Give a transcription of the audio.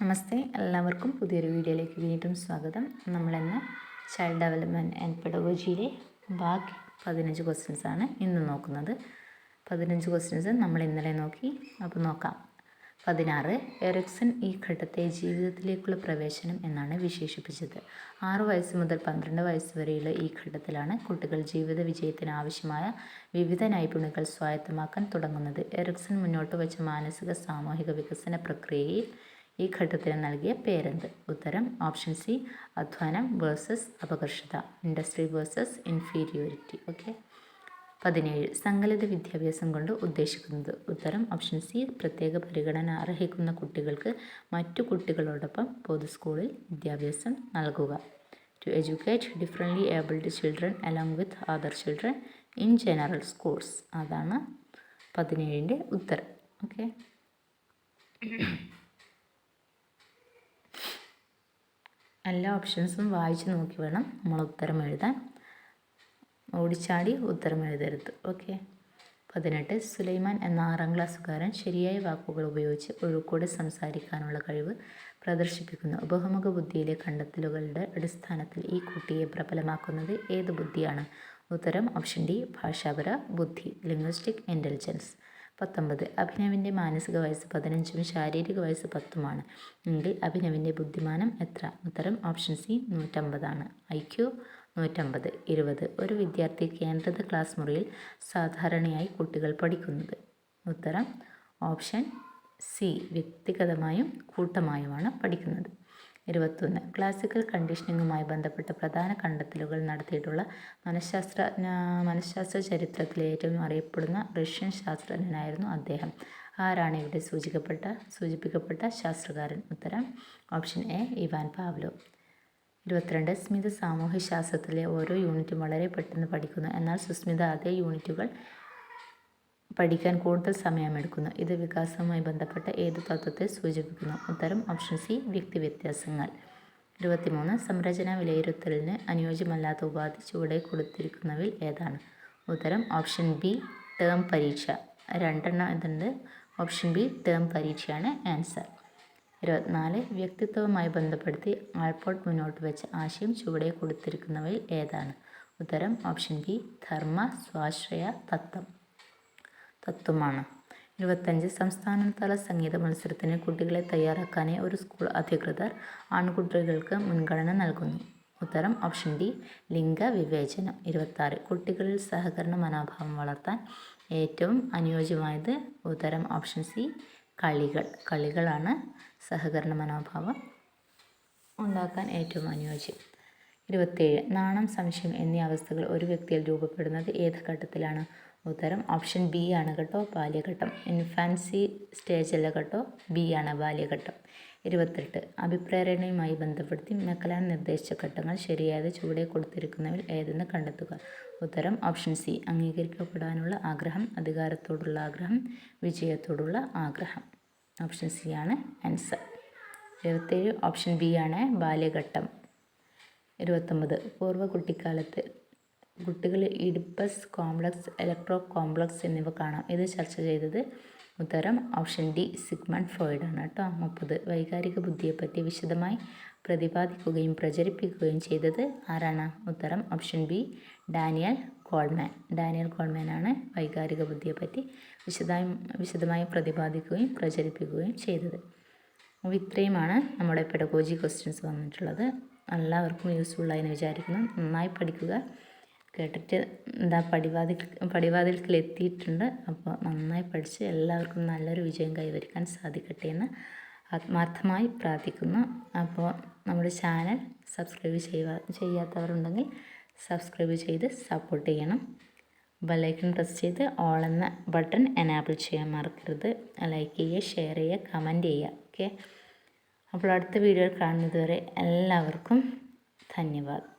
നമസ്തേ, എല്ലാവർക്കും പുതിയൊരു വീഡിയോയിലേക്ക് വീണ്ടും സ്വാഗതം. നമ്മളിന്ന് ചൈൽഡ് ഡെവലപ്മെൻറ്റ് ആൻഡ് പെഡഗോജിയിലെ ബാക്കി 15 ക്വസ്റ്റ്യൻസാണ് ഇന്ന് നോക്കുന്നത്. 15 ക്വസ്റ്റ്യൻസ് നമ്മൾ ഇന്നലെ നോക്കി. അപ്പോൾ നോക്കാം. 16. എറിക്സൺ ഈ ഘട്ടത്തെ ജീവിതത്തിലേക്കുള്ള പ്രവേശനം എന്നാണ് വിശേഷിപ്പിച്ചത്. 6 വയസ്സ് മുതൽ 12 വയസ്സ് വരെയുള്ള ഈ ഘട്ടത്തിലാണ് കുട്ടികൾ ജീവിത വിജയത്തിന് ആവശ്യമായ വിവിധ നൈപുണ്യങ്ങൾ സ്വായത്തമാക്കാൻ തുടങ്ങുന്നത്. എറിക്സൺ മുന്നോട്ട് വച്ച മാനസിക സാമൂഹിക വികസന പ്രക്രിയയിൽ ഈ ഘട്ടത്തിന് നൽകിയ പേരെന്ത്? ഉത്തരം ഓപ്ഷൻ സി, അധ്വാനം വേഴ്സസ് അപകർഷത, ഇൻഡസ്ട്രി വേഴ്സസ് ഇൻഫീരിയോറിറ്റി. ഓക്കെ. 17. സങ്കലിത വിദ്യാഭ്യാസം കൊണ്ട് ഉദ്ദേശിക്കുന്നത്? ഉത്തരം ഓപ്ഷൻ സി, പ്രത്യേക പരിഗണന അർഹിക്കുന്ന കുട്ടികൾക്ക് മറ്റു കുട്ടികളോടൊപ്പം പൊതു സ്കൂളിൽ വിദ്യാഭ്യാസം നൽകുക. To educate differently abled children along with other children in general schools. അതാണ് 17ൻ്റെ ഉത്തരം. ഓക്കെ. എല്ലാ ഓപ്ഷൻസും വായിച്ച് നോക്കി വേണം നമ്മൾ ഉത്തരം എഴുതാൻ. ഓടിച്ചാടി ഉത്തരം എഴുതരുത്. ഓക്കെ. 18. സുലൈമാൻ എന്ന 6ാം ക്ലാസ്സുകാരൻ ശരിയായ വാക്കുകൾ ഉപയോഗിച്ച് ഒഴുക്കോടെ സംസാരിക്കാനുള്ള കഴിവ് പ്രദർശിപ്പിക്കുന്നു. ബഹുമുഖ ബുദ്ധിയിലെ കണ്ടെത്തലുകളുടെ അടിസ്ഥാനത്തിൽ ഈ കുട്ടിയെ പ്രബലമാക്കുന്നത് ഏത് ബുദ്ധിയാണ്? ഉത്തരം ഓപ്ഷൻ ഡി, ഭാഷാപര ബുദ്ധി, ലിംഗ്വിസ്റ്റിക് ഇൻ്റലിജൻസ്. 19. അഭിനവിൻ്റെ മാനസിക വയസ്സ് 15ഉം ശാരീരിക വയസ്സ് 10ഉമാണ് എങ്കിൽ അഭിനവിൻ്റെ ബുദ്ധിമാനം എത്ര? ഉത്തരം ഓപ്ഷൻ സി, 150 IQ 150. 20. ഒരു വിദ്യാർത്ഥി കേന്ദ്രീകൃത ക്ലാസ് മുറിയിൽ സാധാരണയായി കുട്ടികൾ പഠിക്കുന്നത്? ഉത്തരം ഓപ്ഷൻ സി, വ്യക്തിഗതമായും കൂട്ടമായുമാണ് പഠിക്കുന്നത്. 21. ക്ലാസിക്കൽ കണ്ടീഷനിങ്ങുമായി ബന്ധപ്പെട്ട പ്രധാന കണ്ടെത്തലുകൾ നടത്തിയിട്ടുള്ള മനഃശാസ്ത്ര ചരിത്രത്തിലെ ഏറ്റവും അറിയപ്പെടുന്ന റഷ്യൻ ശാസ്ത്രജ്ഞനായിരുന്നു അദ്ദേഹം? ആരാണ് ഇവിടെ സൂചിപ്പിക്കപ്പെട്ട ശാസ്ത്രകാരൻ? ഉത്തരം option A, Ivan Pavlov. 22. Smitha സാമൂഹ്യശാസ്ത്രത്തിലെ ഓരോ യൂണിറ്റും വളരെ പെട്ടെന്ന് പഠിക്കുന്നു, എന്നാൽ സുസ്മിത അതേ യൂണിറ്റുകൾ പഠിക്കാൻ കൂടുതൽ സമയമെടുക്കുന്നു. ഇത് വികാസവുമായി ബന്ധപ്പെട്ട ഏത് തത്വത്തെ സൂചിപ്പിക്കുന്നു? ഉത്തരം ഓപ്ഷൻ സി, വ്യക്തിവ്യത്യാസങ്ങൾ. 23. സംരചനാ വിലയിരുത്തലിന് അനുയോജ്യമല്ലാത്ത ഉപാധി ചുവടെ കൊടുത്തിരിക്കുന്നവയിൽ ഏതാണ്? ഉത്തരം ഓപ്ഷൻ ബി, ടേം പരീക്ഷ. 2 ഇതുണ്ട്. ഓപ്ഷൻ ബി, ടേം പരീക്ഷയാണ് ആൻസർ. 24. വ്യക്തിത്വവുമായി ബന്ധപ്പെടുത്തി ആൾപോർട്ട് മുന്നോട്ട് വെച്ച ആശയം ചുവടെ കൊടുത്തിരിക്കുന്നവയിൽ ഏതാണ്? ഉത്തരം ഓപ്ഷൻ ബി, ധർമ്മ സ്വാശ്രയ തത്വമാണ്. 25. സംസ്ഥാനതല സംഗീത മത്സരത്തിന് കുട്ടികളെ തയ്യാറാക്കാനായി ഒരു സ്കൂൾ അധികൃതർ ആൺകുട്ടികൾക്ക് മുൻഗണന നൽകുന്നു? ഉത്തരം ഓപ്ഷൻ ഡി, ലിംഗവിവേചനം. 26. കുട്ടികളിൽ സഹകരണ മനോഭാവം വളർത്താൻ ഏറ്റവും അനുയോജ്യമായത്? ഉത്തരം ഓപ്ഷൻ സി, കളികളാണ് സഹകരണ മനോഭാവം ഉണ്ടാക്കാൻ ഏറ്റവും അനുയോജ്യം. 27. നാണം, സംശയം എന്നീ അവസ്ഥകൾ ഒരു വ്യക്തിയിൽ രൂപപ്പെടുന്നത് ഏത് ഘട്ടത്തിലാണ്? ഉത്തരം ഓപ്ഷൻ ബി ആണ് കേട്ടോ, ബാല്യഘട്ടം. ഇൻഫാൻസി സ്റ്റേജ് അല്ല കേട്ടോ, ബി ആണ് ബാല്യഘട്ടം. 28. അഭിപ്രേരണയുമായി ബന്ധപ്പെടുത്തി മെക്കലാൻ നിർദ്ദേശിച്ച ഘട്ടങ്ങൾ ശരിയായത് ചുവടെ കൊടുത്തിരിക്കുന്നവയിൽ ഏതെന്ന് കണ്ടെത്തുക? ഉത്തരം ഓപ്ഷൻ സി, അംഗീകരിക്കപ്പെടാനുള്ള ആഗ്രഹം, അധികാരത്തോടുള്ള ആഗ്രഹം, വിജയത്തോടുള്ള ആഗ്രഹം. ഓപ്ഷൻ സി ആണ് ആൻസർ. 27 ഓപ്ഷൻ ബി ആണ് ബാല്യഘട്ടം. 29. പൂർവ്വ കുട്ടിക്കാലത്ത് കുട്ടികളിൽ ഇഡിപ്പസ് കോംപ്ലക്സ്, ഇലക്ട്രോ കോംപ്ലക്സ് എന്നിവ കാണാം. ഇത് ചർച്ച ചെയ്തത്? ഉത്തരം ഓപ്ഷൻ ഡി, സിഗ്മണ്ട് ഫ്രോയിഡ് ആണ് കേട്ടോ. 30. വൈകാരിക ബുദ്ധിയെപ്പറ്റി വിശദമായി പ്രതിപാദിക്കുകയും പ്രചരിപ്പിക്കുകയും ചെയ്തത് ആരാണ്? ഉത്തരം ഓപ്ഷൻ ബി, ഡാനിയൽ ഗോൾഡ്മാൻ ആണ് വൈകാരിക ബുദ്ധിയെപ്പറ്റി വിശദമായി പ്രതിപാദിക്കുകയും പ്രചരിപ്പിക്കുകയും ചെയ്തത്. അപ്പോൾ ഇത്രയുമാണ് നമ്മുടെ പെഡഗോജി ക്വസ്റ്റ്യൻസ് വന്നിട്ടുള്ളത്. എല്ലാവർക്കും യൂസ്ഫുള്ളായെന്ന് വിചാരിക്കുന്നു. നന്നായി പഠിക്കുക. കേട്ടിട്ട് പടിവാതിൽക്കൽ എത്തിയിട്ടുണ്ട്. അപ്പോൾ നന്നായി പഠിച്ച് എല്ലാവർക്കും നല്ലൊരു വിജയം കൈവരിക്കാൻ സാധിക്കട്ടെ എന്ന് ആത്മാർത്ഥമായി പ്രാർത്ഥിക്കുന്നു. അപ്പോൾ നമ്മുടെ ചാനൽ സബ്സ്ക്രൈബ് ചെയ്യാത്തവരുണ്ടെങ്കിൽ സബ്സ്ക്രൈബ് ചെയ്ത് സപ്പോർട്ട് ചെയ്യണം. ബെല്ലൈക്കൺ പ്രസ് ചെയ്ത് ഓൾ എന്ന ബട്ടൺ എനാബിൾ ചെയ്യാൻ മറക്കരുത്. ലൈക്ക് ചെയ്യുക, ഷെയർ ചെയ്യുക, കമൻറ്റ് ചെയ്യുക. ഓക്കെ. അപ്പോൾ അടുത്ത വീഡിയോ കാണുന്നത് വരെ എല്ലാവർക്കും ധന്യവാദം.